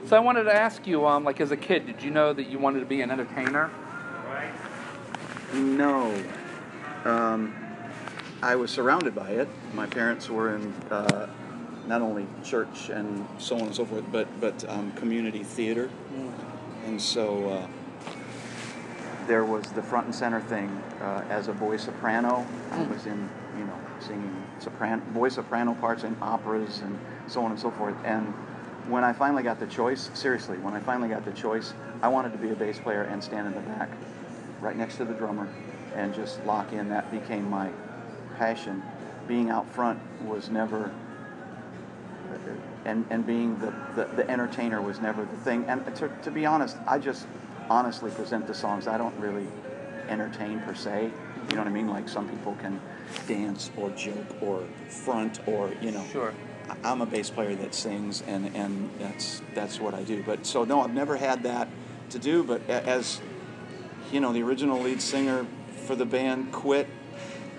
So I wanted to ask you, like as a kid, did you know that you wanted to be an entertainer? No. I was surrounded by it. My parents were in not only church and so on and so forth, but community theater. And so there was the front and center thing. As a boy soprano, I was in, singing boy soprano parts in operas and so on and so forth. And when I finally got the choice, seriously, I wanted to be a bass player and stand in the back, right next to the drummer, and just lock in. That became my passion. Being out front was never, and being the entertainer was never the thing. And to be honest, I just honestly present the songs. I don't really entertain per se. You know what I mean? Like some people can dance or joke or front or, Sure. I'm a bass player that sings, and that's what I do. But so no, I've never had that to do. But as the original lead singer for the band quit,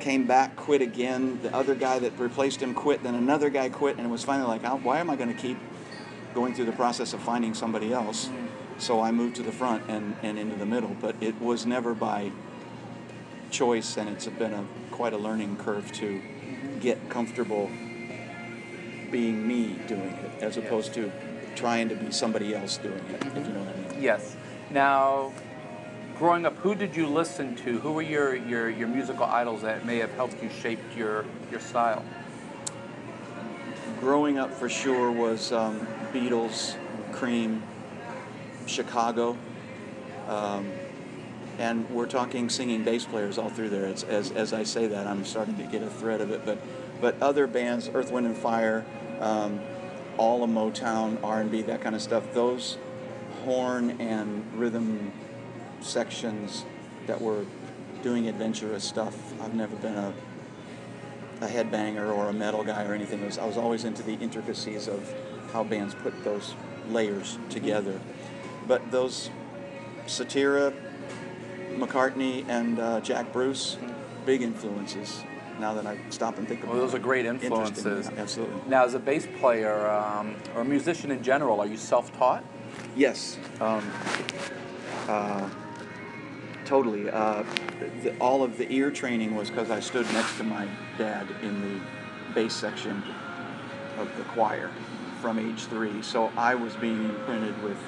came back, quit again. The other guy that replaced him quit. Then another guy quit, and it was finally like, why am I going to keep going through the process of finding somebody else? So I moved to the front and into the middle. But it was never by choice, and it's been quite a learning curve to get comfortable being me doing it, as opposed to trying to be somebody else doing it, if you know what I mean. Yes. Now, growing up, who did you listen to? Who were your musical idols that may have helped you shape your style? Growing up, for sure, was Beatles, Cream, Chicago, and we're talking singing bass players all through there. It's, as I say that, I'm starting to get a thread of it, but other bands, Earth, Wind and Fire, all of Motown, R&B, that kind of stuff, those horn and rhythm sections that were doing adventurous stuff. I've never been a headbanger or a metal guy or anything. I was always into the intricacies of how bands put those layers together. But those Satira, McCartney, and Jack Bruce, big influences. Now that I stop and think about it. Well, those are great influences. Yeah, absolutely. Now, as a bass player or a musician in general, are you self-taught? Yes. Totally. All of the ear training was because I stood next to my dad in the bass section of the choir from age 3. So I was being imprinted with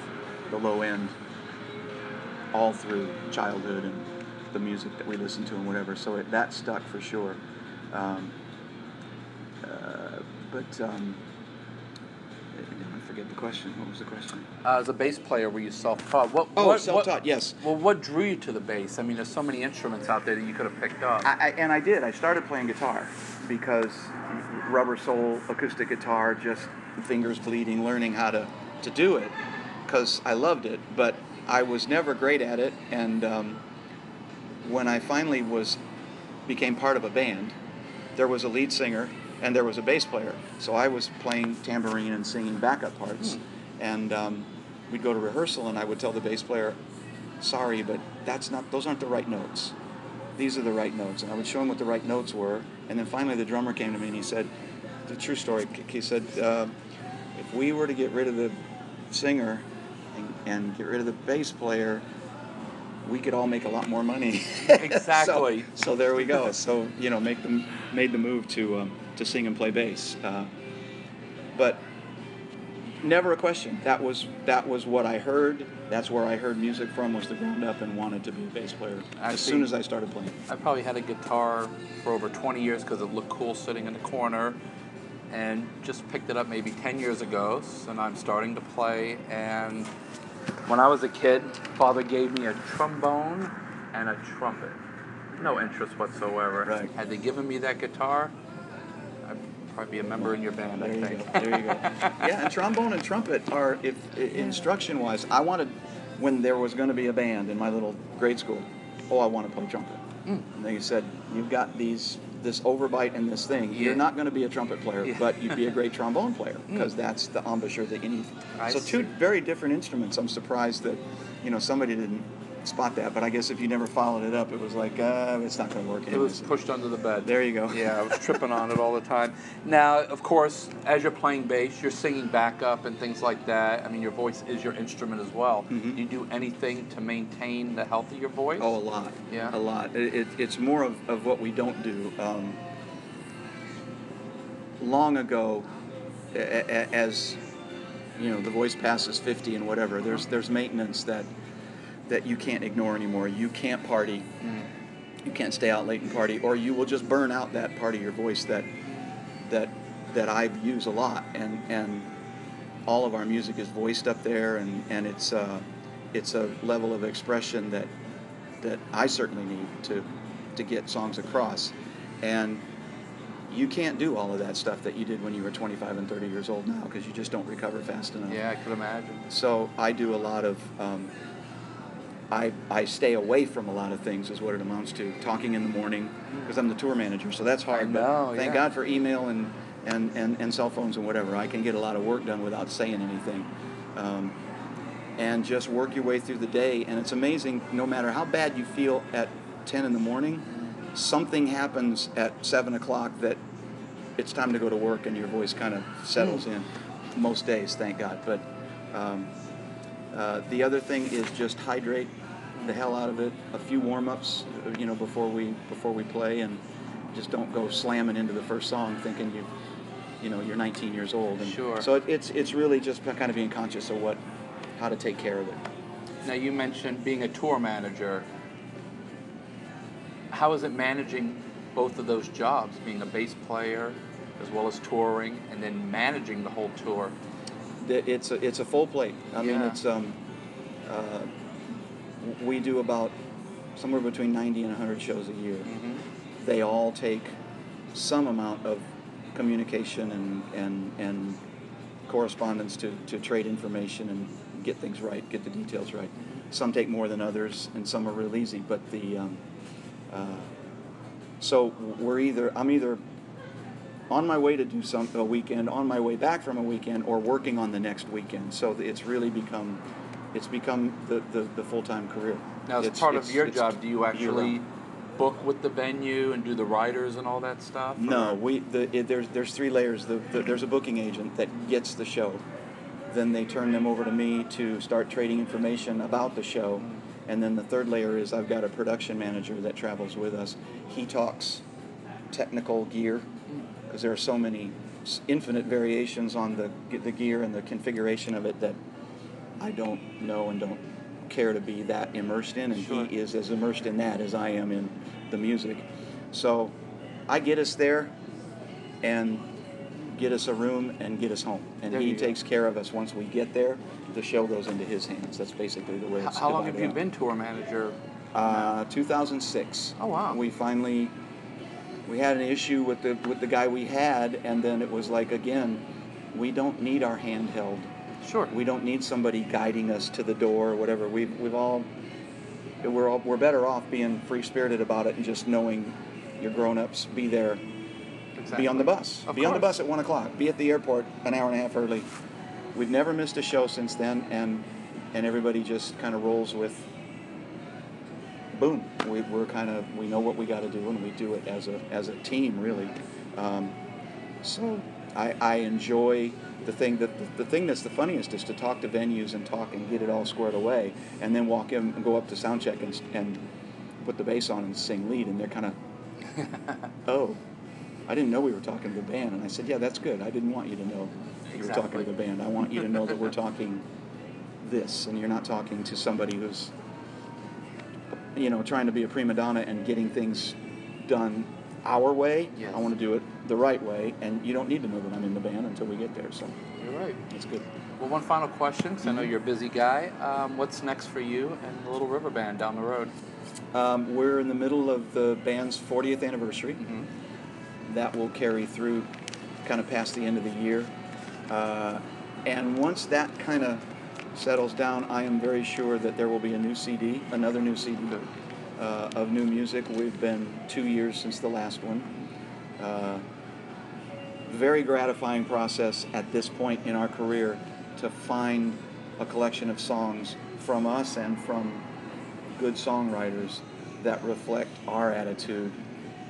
the low end all through childhood and the music that we listened to and whatever. So that stuck for sure. I forget the question. What was the question? As a bass player, were you self-taught? Self-taught, yes. Well, what drew you to the bass? I mean, there's so many instruments out there that you could have picked up. I did. I started playing guitar because rubber sole acoustic guitar, just fingers bleeding, learning how to do it because I loved it. But I was never great at it. And when I finally became part of a band, there was a lead singer and there was a bass player. So I was playing tambourine and singing backup parts. And we'd go to rehearsal and I would tell the bass player, sorry, but those aren't the right notes. These are the right notes. And I would show him what the right notes were. And then finally the drummer came to me and he said, the true story, he said, if we were to get rid of the singer and get rid of the bass player, we could all make a lot more money. Exactly. so there we go. So, made the move to sing and play bass. But never a question. That was what I heard. That's where I heard music from, was the ground up, and wanted to be a bass player as soon as I started playing. I probably had a guitar for over 20 years because it looked cool sitting in the corner, and just picked it up maybe 10 years ago, and I'm starting to play. And when I was a kid, Father gave me a trombone and a trumpet. No interest whatsoever. Right. Had they given me that guitar, I'd probably be a member in your band, I think. There you go. Yeah, and trombone and trumpet are, instruction-wise, I wanted, when there was going to be a band in my little grade school, I want to play trumpet. And they said, you've got this overbite and this thing. You're not going to be a trumpet player, but you'd be a great trombone player, because that's the embouchure that you need. So two very different instruments. I'm surprised that somebody didn't spot that. But I guess if you never followed it up, it was like, it's not going to work. It was pushed under the bed. There you go. Yeah, I was tripping on it all the time. Now, of course, as you're playing bass, you're singing backup and things like that. I mean, your voice is your instrument as well. Mm-hmm. Do you do anything to maintain the health of your voice? Oh, a lot. Yeah. A lot. It's more of what we don't do. Long ago, as you know, the voice passes 50 and whatever, there's maintenance that you can't ignore anymore. You can't party. You can't stay out late and party, or you will just burn out that part of your voice that I use a lot. And all of our music is voiced up there, and it's a level of expression that I certainly need to get songs across. And you can't do all of that stuff that you did when you were 25 and 30 years old now, because you just don't recover fast enough. Yeah, I could imagine. So I do a lot of, I stay away from a lot of things is what it amounts to. Talking in the morning, because I'm the tour manager, so that's hard. I know, but thank God for email and cell phones and whatever. I can get a lot of work done without saying anything. And just work your way through the day. And it's amazing, no matter how bad you feel at 10 in the morning, something happens at 7 o'clock that it's time to go to work and your voice kind of settles in. Most days, thank God. But the other thing is just hydrate the hell out of it. A few warm-ups, before we play, and just don't go slamming into the first song thinking you're 19 years old. And sure. So it's really just kind of being conscious of how to take care of it. Now, you mentioned being a tour manager. How is it managing both of those jobs, being a bass player as well as touring, and then managing the whole tour? It's a full plate. I mean, it's we do about somewhere between 90 and 100 shows a year. Mm-hmm. They all take some amount of communication and correspondence to trade information and get things right, get the details right. Some take more than others, and some are real easy. But so I'm either on my way to do a weekend, on my way back from a weekend, or working on the next weekend. So it's really become the full-time career. Now, as part of your job, do you actually book with the venue and do the riders and all that stuff? No, there's three layers. There's a booking agent that gets the show. Then they turn them over to me to start trading information about the show. And then the third layer is I've got a production manager that travels with us. He talks technical gear, because there are so many infinite variations on the gear and the configuration of it that I don't know and don't care to be that immersed in, and sure. He is as immersed in that as I am in the music. So I get us there and get us a room and get us home, and he takes care of us once we get there. The show goes into his hands. That's basically the way it's How long have you up. been tour manager? 2006. Oh, wow. We had an issue with the guy we had, and then it was like, again, we don't need our hand held. Sure. We don't need somebody guiding us to the door or whatever. We're better off being free-spirited about it and just knowing your grown-ups, be there. Exactly. Be on the bus. Of be course. on the bus at 1 o'clock. Be at the airport an hour and a half early. We've never missed a show since then, and everybody just kind of rolls with, boom. We know what we got to do, and we do it as a team, really. So I enjoy the thing that's the funniest is to talk to venues and talk and get it all squared away, and then walk in and go up to sound check and put the bass on and sing lead, and they're kind of, oh, I didn't know we were talking to the band. And I said, yeah, that's good. I didn't want you to know you were talking to the band. I want you to know that we're talking this, and you're not talking to somebody who's trying to be a prima donna and getting things done our way. Yes. I want to do it the right way, and you don't need to know that I'm in the band until we get there. So you're right. It's good. Well, one final question, because I know you're a busy guy. What's next for you and the Little River Band down the road? We're in the middle of the band's 40th anniversary. Mm-hmm. That will carry through kind of past the end of the year. And once that kind of settles down, I am very sure that there will be another new CD of new music. We've been 2 years since the last one. Very gratifying process at this point in our career to find a collection of songs from us and from good songwriters that reflect our attitude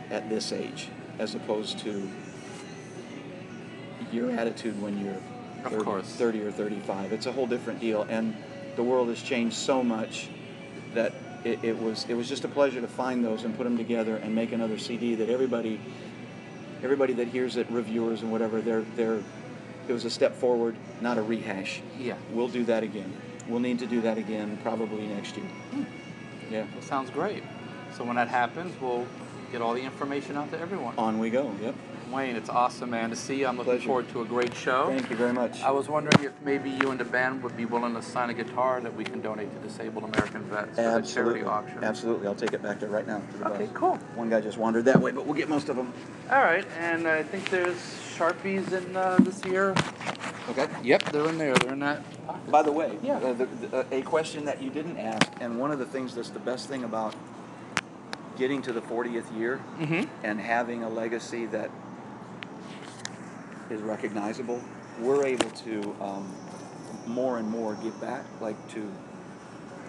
at this age, as opposed to your attitude when you're 30 or 35. It's a whole different deal, and the world has changed so much that it was just a pleasure to find those and put them together and make another CD that everybody that hears it, reviewers and whatever, it was a step forward, not a rehash. Yeah. We'll do that again. We'll need to do that again probably next year. Yeah. That sounds great. So when that happens, we'll get all the information out to everyone. On we go. Yep. Wayne, it's awesome, man, to see you. I'm looking Pleasure. forward to a great show. Thank you very much. I was wondering if maybe you and the band would be willing to sign a guitar that we can donate to disabled American vets for the charity auction. Absolutely. I'll take it back there right now. To the Okay, bus. cool. One guy just wandered that way, but we'll get most of them. All right, and I think there's Sharpies in this here. Okay. Yep, they're in there. They're in that pocket. By the way, Yeah. A question that you didn't ask, and one of the things that's the best thing about getting to the 40th year and having a legacy that is recognizable, we're able to more and more give back, like to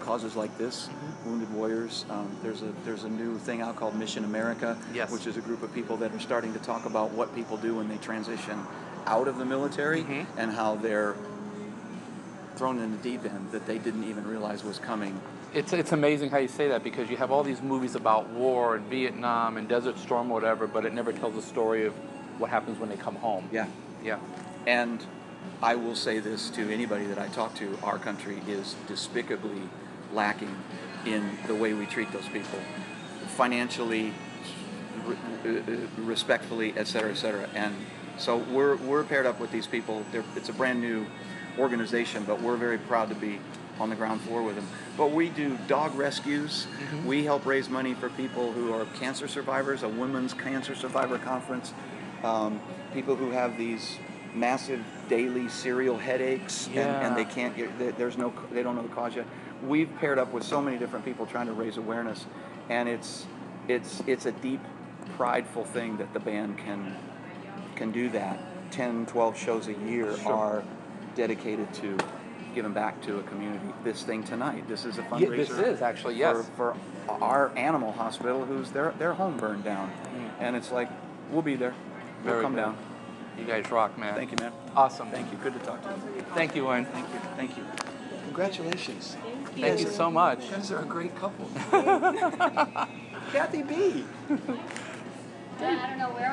causes like this, Wounded Warriors. There's a new thing out called Mission America, Yes. which is a group of people that are starting to talk about what people do when they transition out of the military and how they're thrown in the deep end that they didn't even realize was coming. It's amazing how you say that, because you have all these movies about war and Vietnam and Desert Storm or whatever, but it never tells the story of what happens when they come home. Yeah. Yeah. And I will say this to anybody that I talk to, our country is despicably lacking in the way we treat those people. Financially, respectfully, et cetera, et cetera. And so we're paired up with these people. It's a brand new organization, but we're very proud to be on the ground floor with them. But we do dog rescues. We help raise money for people who are cancer survivors, a women's cancer survivor conference. People who have these massive daily serial headaches and they can't get, they don't know the cause yet. We've paired up with so many different people trying to raise awareness, and it's a deep, prideful thing that the band can do that. 10, 12 shows a year are dedicated to giving back to a community. This thing tonight, this is a fundraiser. Yeah, this is actually, yes. For our animal hospital, who's their home burned down, and it's like, we'll be there. We'll come down. You guys rock, man. Thank you, man. Awesome. Thank you. Good to talk to you. Thank you, Wayne. Thank you. Thank you. Congratulations. Thank you so much. You guys are a great couple. Kathy B. I don't know where